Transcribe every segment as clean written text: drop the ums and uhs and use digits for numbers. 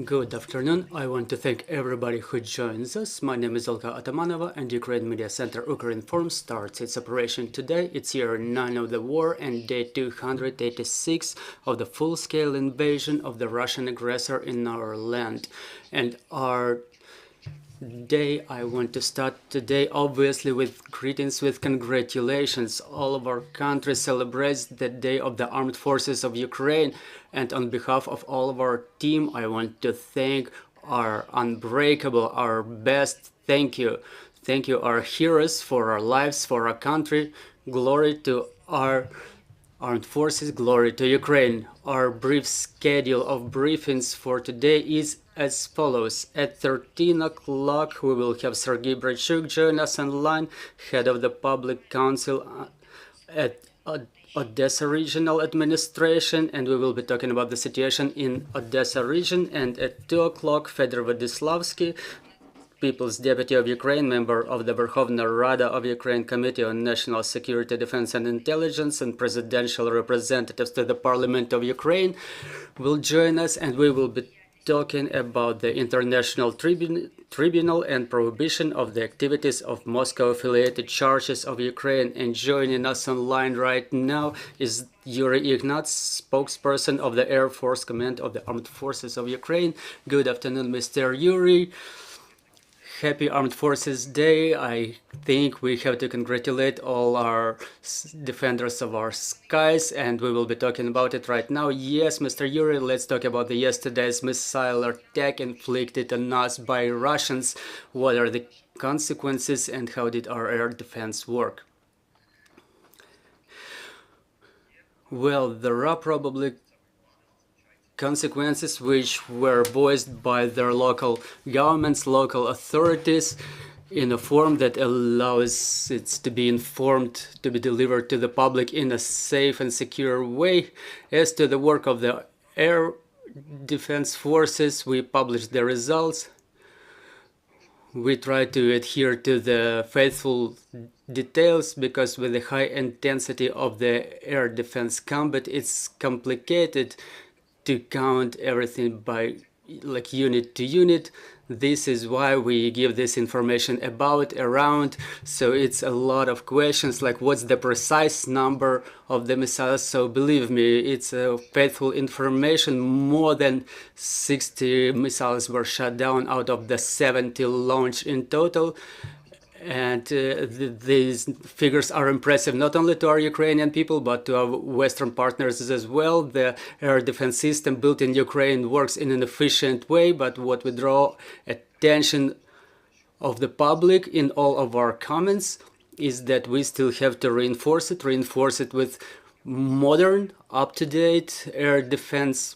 Good afternoon. I want to thank everybody who joins us. My name is Olga Atamanova, and Ukraine Media Center Ukrinform starts its operation today. It's year 9 of the war and day 286 of the full-scale invasion of the Russian aggressor in our land. And our day, I want to start today obviously with greetings, with congratulations. All of our country celebrates the Day of the Armed Forces of Ukraine, and on behalf of all of our team, I want to thank our unbreakable, our best thank you. Thank you, our heroes, for our lives, for our country. Glory to our armed forces, glory to Ukraine. Our brief schedule of briefings for today is as follows. At 13 o'clock, we will have Sergei Brachuk join us online, head of the Public Council at Odessa Regional Administration, and we will be talking about the situation in Odessa region. And at 2 o'clock, Fedor Vodislavsky, People's Deputy of Ukraine, member of the Verkhovna Rada of Ukraine Committee on National Security, Defense and Intelligence, and presidential representatives to the Parliament of Ukraine, will join us, and we will be talking about the International Tribunal and prohibition of the activities of Moscow-affiliated churches of Ukraine. And joining us online right now is Yuriy Ihnat, spokesperson of the Air Force Command of the Armed Forces of Ukraine. Good afternoon, Mr. Yuriy. Happy Armed Forces Day. I think we have to congratulate all our defenders of our skies, and we will be talking about it right now. Yes, Mr. Yuriy, let's talk about the yesterday's missile attack inflicted on us by Russians. What are the consequences and how did our air defense work? Well, there are probably consequences which were voiced by their local governments, local authorities, in a form that allows it to be informed, to be delivered to the public in a safe and secure way. As to the work of the air defense forces, we published the results. We try to adhere to the faithful details because with the high intensity of the air defense combat, it's complicated to count everything by like unit to unit. This is why we give this information around, so it's a lot of questions like what's the precise number of the missiles. So believe me, it's a faithful information. More than 60 missiles were shot down out of the 70 launched in total. And these figures are impressive not only to our Ukrainian people but to our Western partners as well. The air defense system built in Ukraine works in an efficient way, but what we draw attention of the public in all of our comments is that we still have to reinforce it with modern, up-to-date air defense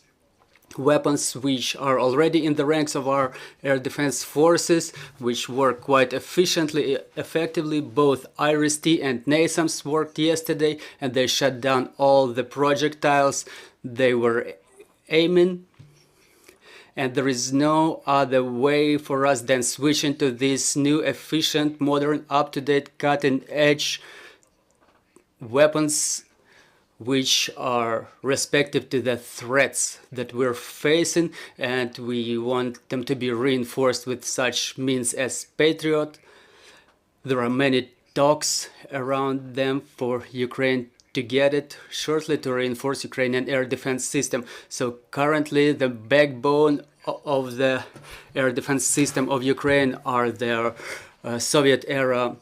weapons which are already in the ranks of our air defense forces, which work quite effectively. Both IRIS-T and NASAMS worked yesterday, and they shut down all the projectiles they were aiming. And there is no other way for us than switching to these new, efficient, modern, up-to-date, cutting-edge weapons which are respective to the threats that we're facing, and we want them to be reinforced with such means as Patriot. There are many talks around them for Ukraine to get it shortly to reinforce Ukrainian air defense system. So currently the backbone of the air defense system of Ukraine are their Soviet era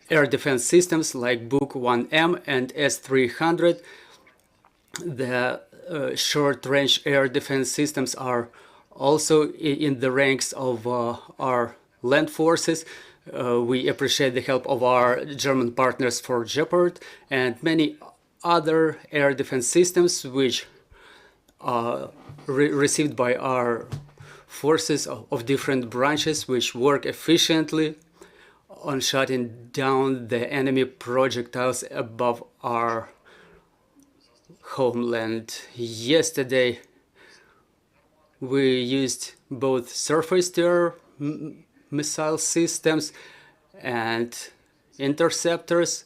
air defense systems like Buk 1M and S-300. The short-range air defense systems are also in the ranks of our land forces. We appreciate the help of our German partners for Jeopard and many other air defense systems which are received by our forces of different branches, which work efficiently on shutting down the enemy projectiles above our homeland. Yesterday we used both surface-to-air missile systems and interceptors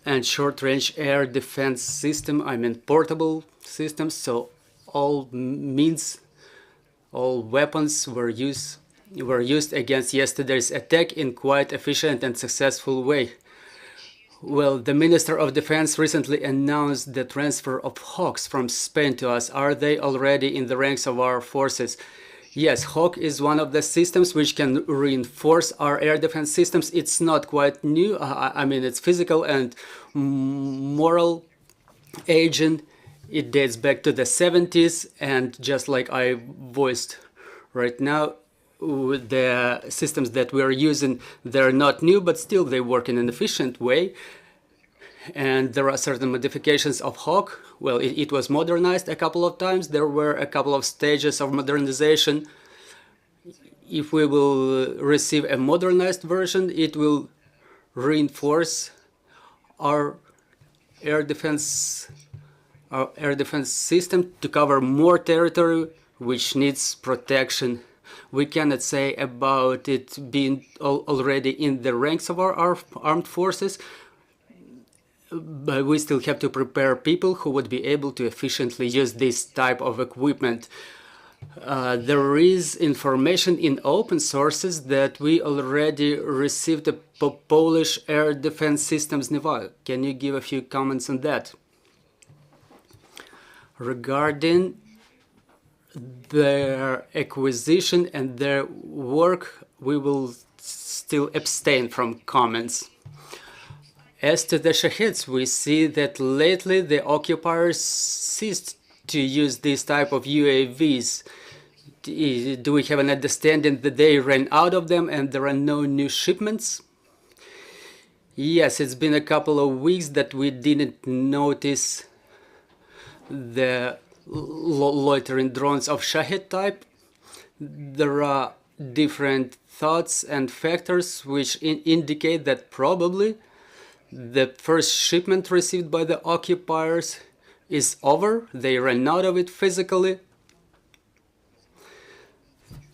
and short-range air defense system, I mean portable systems. So all means, all weapons were used against yesterday's attack in quite efficient and successful way. Well, the Minister of Defense recently announced the transfer of Hawks from Spain to us. Are they already in the ranks of our forces? Yes, Hawk is one of the systems which can reinforce our air defense systems. It's not quite new. I mean, it's physical and moral agent. It dates back to the 70s, and just like I voiced right now, the systems that we're using, they're not new, but still they work in an efficient way. And there are certain modifications of Hawk. Well, it was modernized a couple of times. There were a couple of stages of modernization. If we will receive a modernized version, it will reinforce our air defense system to cover more territory which needs protection. We cannot say about it being already in the ranks of our armed forces, but we still have to prepare people who would be able to efficiently use this type of equipment. There is information in open sources that we already received the Polish air defense systems Niva. Can you give a few comments on that? Regarding their acquisition and their work, we will still abstain from comments. As to the Shaheds, we see that lately the occupiers ceased to use this type of UAVs. Do we have an understanding that they ran out of them and there are no new shipments? Yes, it's been a couple of weeks that we didn't notice the loitering drones of Shahed type. There are different thoughts and factors which indicate that probably the first shipment received by the occupiers is over. They ran out of it physically.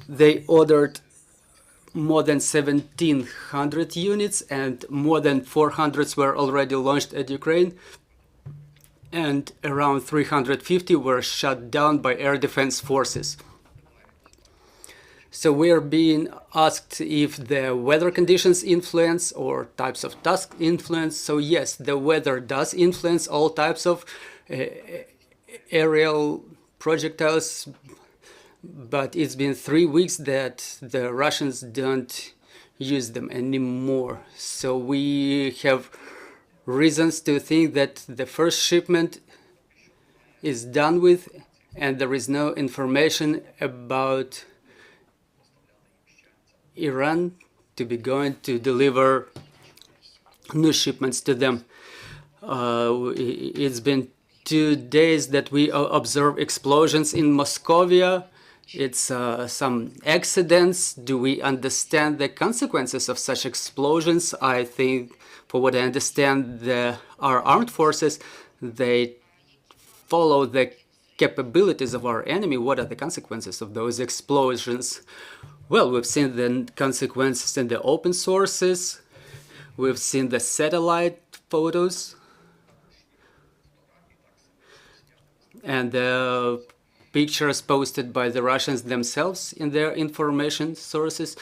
They ordered more than 1,700 units and more than 400 were already launched at Ukraine, and around 350 were shot down by air defense forces. So we are being asked if the weather conditions influence or types of task influence. So yes, the weather does influence all types of aerial projectiles, but it's been 3 weeks that the Russians don't use them anymore. So we have reasons to think that the first shipment is done with and there is no information about Iran to be going to deliver new shipments to them. It's been 2 days that we observe explosions in Moscovia. It's some accidents. Do we understand the consequences of such explosions? I think, for what I understand, our armed forces, they follow the capabilities of our enemy. What are the consequences of those explosions? Well, we've seen the consequences in the open sources. We've seen the satellite photos and the pictures posted by the Russians themselves in their information sources.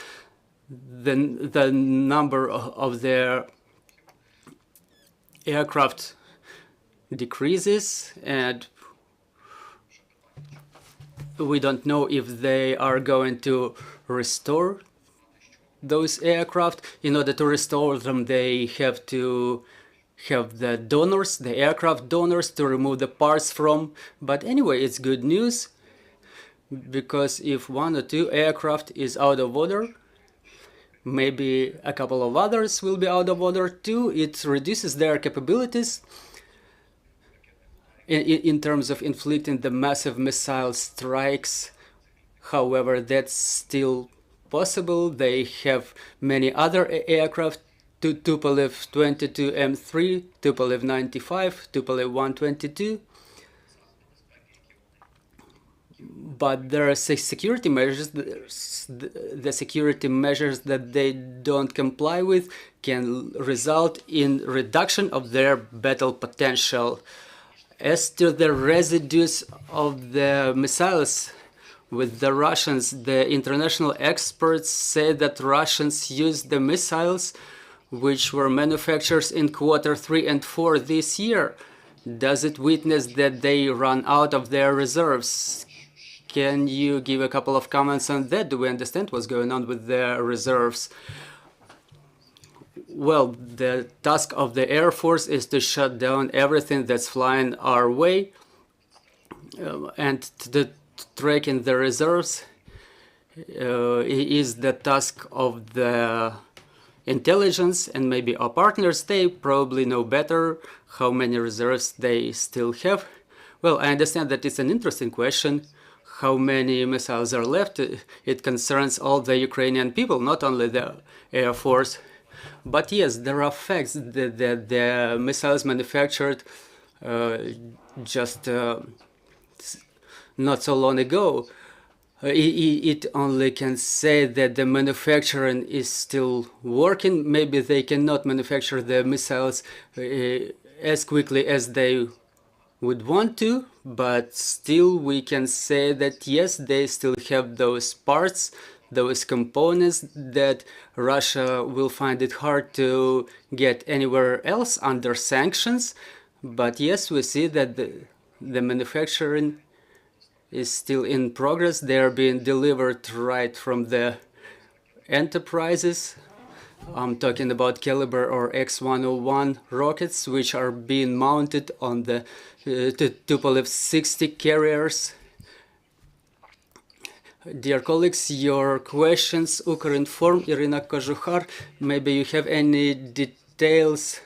The number of their aircraft decreases, and we don't know if they are going to restore those aircraft. In order to restore them, they have to have the donors, the aircraft donors, to remove the parts from. But anyway, it's good news, because if 1 or 2 aircraft is out of order, maybe a couple of others will be out of order too. It reduces their capabilities in terms of inflicting the massive missile strikes. However, that's still possible. They have many other aircraft, Tupolev 22M3, Tupolev 95, Tupolev 122. But there are security measures. The security measures that they don't comply with can result in reduction of their battle potential. As to the residues of the missiles with the Russians, the international experts say that Russians used the missiles which were manufactured in Q3 and 4 this year. Does it witness that they run out of their reserves? Can you give a couple of comments on that? Do we understand what's going on with the reserves? Well, the task of the Air Force is to shut down everything that's flying our way, and the tracking the reserves is the task of the intelligence, and maybe our partners, they probably know better how many reserves they still have. Well, I understand that it's an interesting question. How many missiles are left? It concerns all the Ukrainian people, not only the Air Force. But yes, there are facts that the missiles manufactured just not so long ago. It only can say that the manufacturing is still working. Maybe they cannot manufacture the missiles as quickly as they would want to, but still we can say that yes, they still have those parts, those components that Russia will find it hard to get anywhere else under sanctions. But yes, we see that the manufacturing is still in progress. They are being delivered right from the enterprises. I'm talking about Caliber or X-101 rockets, which are being mounted on the Tupolev 60 carriers. Dear colleagues, your questions, Ukrinform, Irina Kožuchar, maybe you have any details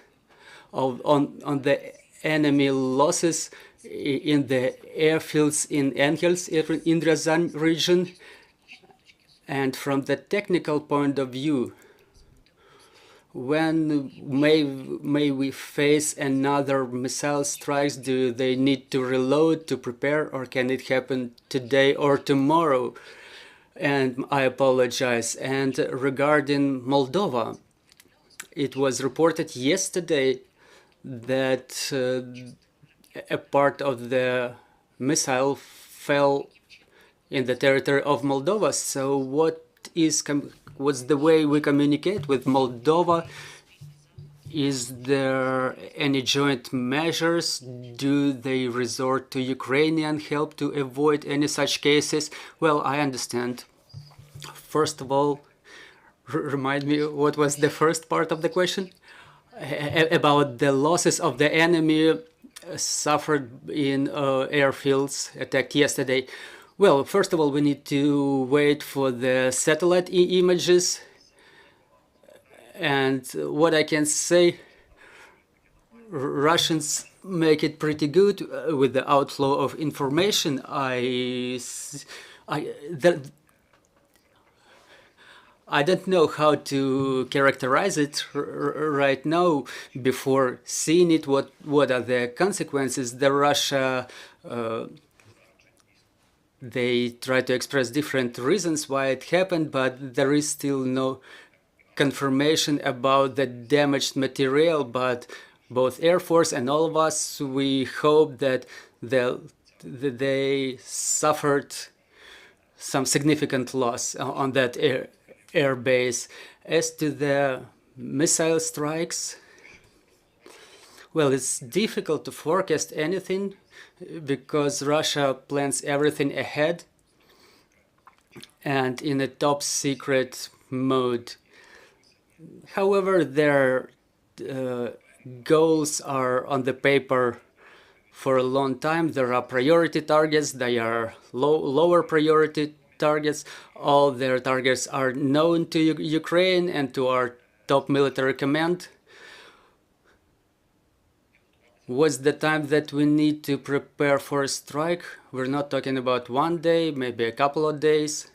on the enemy losses in the airfields in Engels, in Ryazan region, and from the technical point of view, when may we face another missile strikes? Do they need to reload, to prepare, or can it happen today or tomorrow? And I apologize. And regarding Moldova, it was reported yesterday that a part of the missile fell in the territory of Moldova. So what's the way we communicate with Moldova? Is there any joint measures? Do they resort to Ukrainian help to avoid any such cases? Well, I understand. First of all, remind me, what was the first part of the question? About the losses of the enemy suffered in airfields attacked yesterday. Well, first of all, we need to wait for the satellite images. And what I can say, Russians make it pretty good with the outflow of information. I don't know how to characterize it right now. Before seeing it, what are the consequences? The Russia, they try to express different reasons why it happened, but there is still no confirmation about the damaged material. But both Air Force and all of us, we hope that they suffered some significant loss on that air base. As to the missile strikes, well, it's difficult to forecast anything because Russia plans everything ahead and in a top secret mode. However, their goals are on the paper for a long time. There are priority targets, they are lower priority targets. All their targets are known to Ukraine and to our top military command. What's the time that we need to prepare for a strike? We're not talking about one day, maybe a couple of days,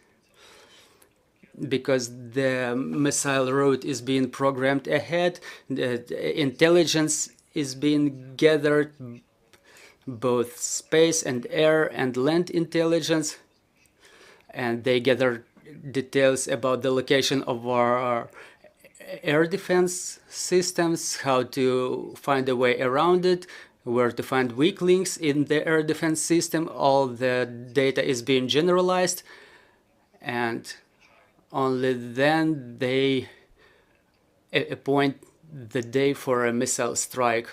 because the missile route is being programmed ahead, the intelligence is being gathered, both space and air and land intelligence, and they gather details about the location of our air defense systems, how to find a way around it, where to find weak links in the air defense system. All the data is being generalized, and only then they appoint the day for a missile strike.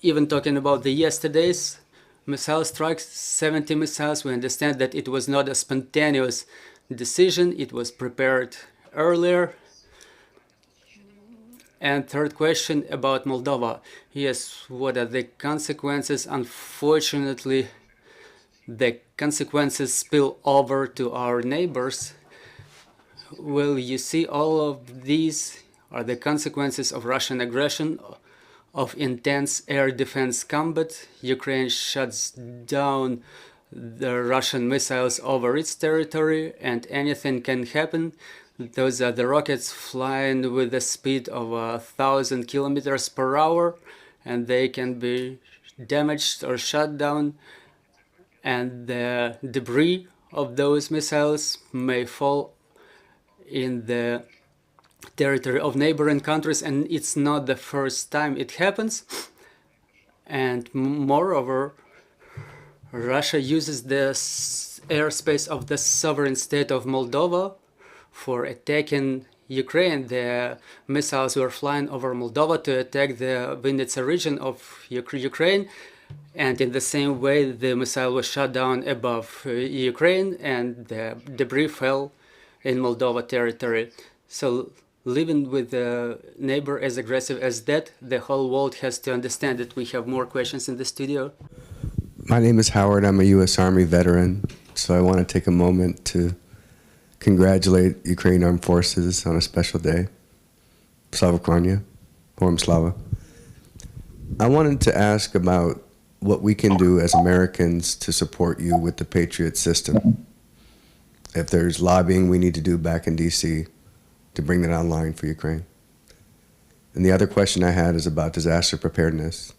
Even talking about the yesterday's missile strikes, 70 missiles, we understand that it was not a spontaneous decision, it was prepared earlier. And third question about Moldova. Yes, what are the consequences? Unfortunately, the consequences spill over to our neighbors. Well, you see, all of these are the consequences of Russian aggression, of intense air defense combat. Ukraine shuts down the Russian missiles over its territory, and anything can happen. Those are the rockets flying with a speed of 1,000 kilometers per hour, and they can be damaged or shut down, and the debris of those missiles may fall in the territory of neighboring countries, and it's not the first time it happens. And moreover, Russia uses the airspace of the sovereign state of Moldova for attacking Ukraine. The missiles were flying over Moldova to attack the Vinnytsia region of Ukraine, and in the same way the missile was shot down above Ukraine, and the debris fell in Moldova territory. So living with a neighbor as aggressive as that, the whole world has to understand that. We have more questions in the studio. My name is Howard. I'm a U.S. Army veteran, so I want to take a moment to congratulate Ukraine Armed Forces on a special day. Slava Ukraini, Horum Slava. I wanted to ask about what we can do as Americans to support you with the Patriot system. If there's lobbying we need to do back in D.C. to bring that online for Ukraine. And the other question I had is about disaster preparedness.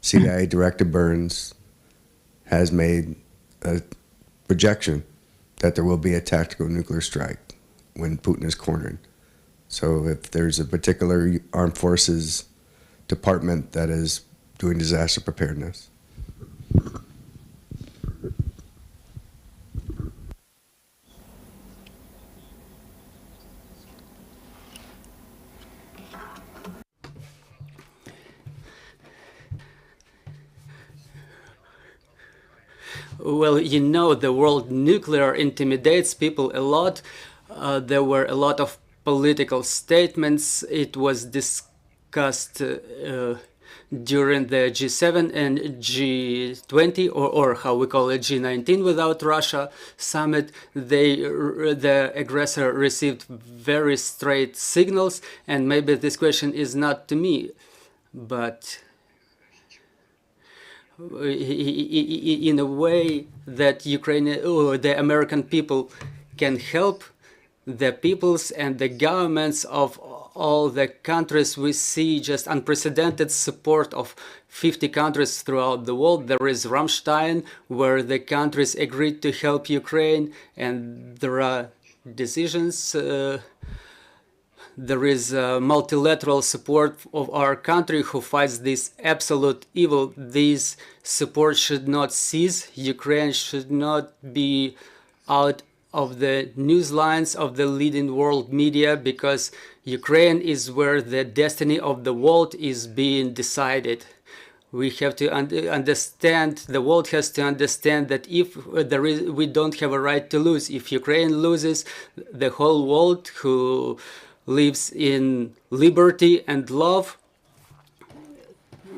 CIA Director Burns has made a projection that there will be a tactical nuclear strike when Putin is cornered. So if there's a particular armed forces department that is doing disaster preparedness. Well, you know, the world nuclear intimidates people a lot. There were a lot of political statements. It was discussed during the G7 and G20, or how we call it, G19 without Russia summit. The aggressor received very straight signals, and maybe this question is not to me, but in a way that Ukraine or the American people can help the peoples and the governments of all the countries. We see just unprecedented support of 50 countries throughout the world. There is Rammstein, where the countries agreed to help Ukraine, and there are decisions. There is multilateral support of our country who fights this absolute evil. This support should not cease. Ukraine should not be out of the news lines of the leading world media, because Ukraine is where the destiny of the world is being decided. We have to understand, the world has to understand that if we don't have a right to lose. If Ukraine loses, the whole world who lives in liberty and love,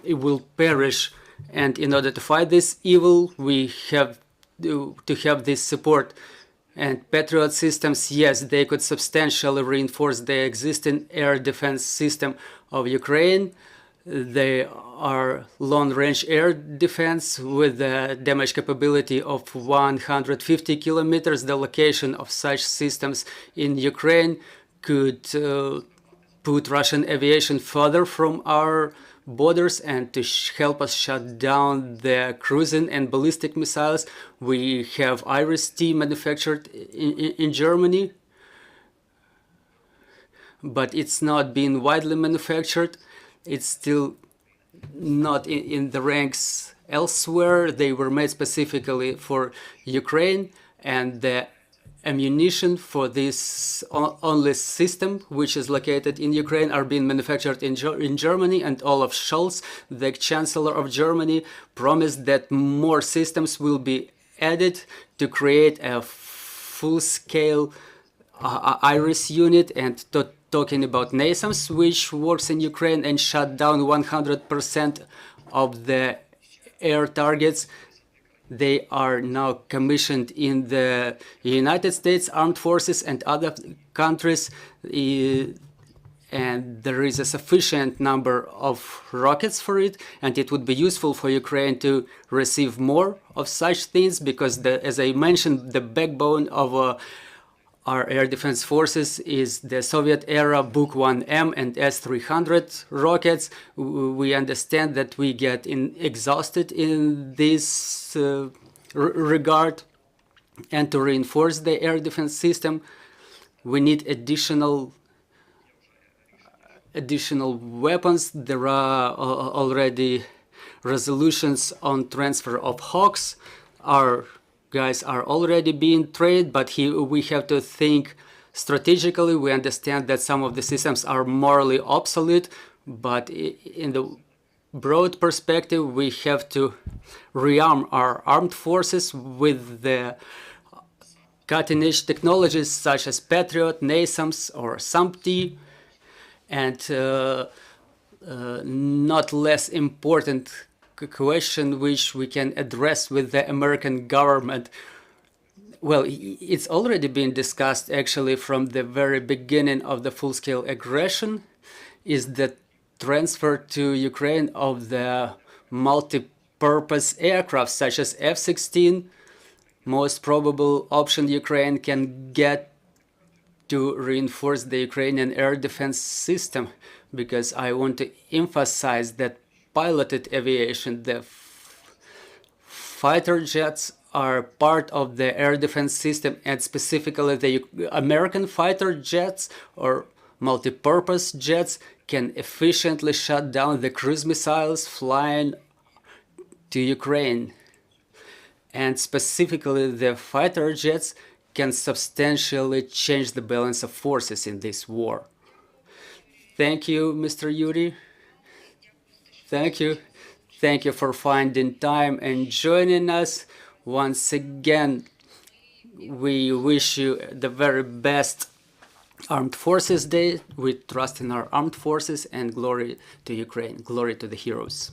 it will perish. And in order to fight this evil, we have to have this support. And Patriot systems, yes, they could substantially reinforce the existing air defense system of Ukraine. They are long-range air defense with a damage capability of 150 kilometers. The location of such systems in Ukraine could put Russian aviation further from our borders and to help us shut down the cruising and ballistic missiles. We have Iris-T manufactured in Germany, but it's not being widely manufactured. It's still not in the ranks elsewhere. They were made specifically for Ukraine, and the ammunition for this only system, which is located in Ukraine, are being manufactured in Germany. And Olaf Scholz, the Chancellor of Germany, promised that more systems will be added to create a full-scale IRIS unit. And talking about NASAMS, which works in Ukraine and shut down 100% of the air targets, they are now commissioned in the United States Armed Forces and other countries, and there is a sufficient number of rockets for it, and it would be useful for Ukraine to receive more of such things, because as I mentioned, the backbone of our air defense forces is the Soviet era Buk 1M and S-300 rockets. We understand that we get exhausted in this regard, and to reinforce the air defense system, we need additional weapons. There are already resolutions on transfer of Hawks. Our guys are already being trained, but we have to think strategically. We understand that some of the systems are morally obsolete, but in the broad perspective, we have to rearm our armed forces with the cutting-edge technologies such as Patriot, NASAMS, or SAMP-T, and not less important question which we can address with the American government. Well, it's already been discussed actually from the very beginning of the full-scale aggression, is the transfer to Ukraine of the multi-purpose aircraft such as F-16. Most probable option Ukraine can get to reinforce the Ukrainian air defense system, because I want to emphasize that piloted aviation, the fighter jets, are part of the air defense system, and specifically the American fighter jets or multi-purpose jets can efficiently shut down the cruise missiles flying to Ukraine. And specifically the fighter jets can substantially change the balance of forces in this war. Thank you, Mr. Yuriy. Thank you. Thank you for finding time and joining us. Once again, we wish you the very best Armed Forces Day. We trust in our armed forces, and glory to Ukraine. Glory to the heroes.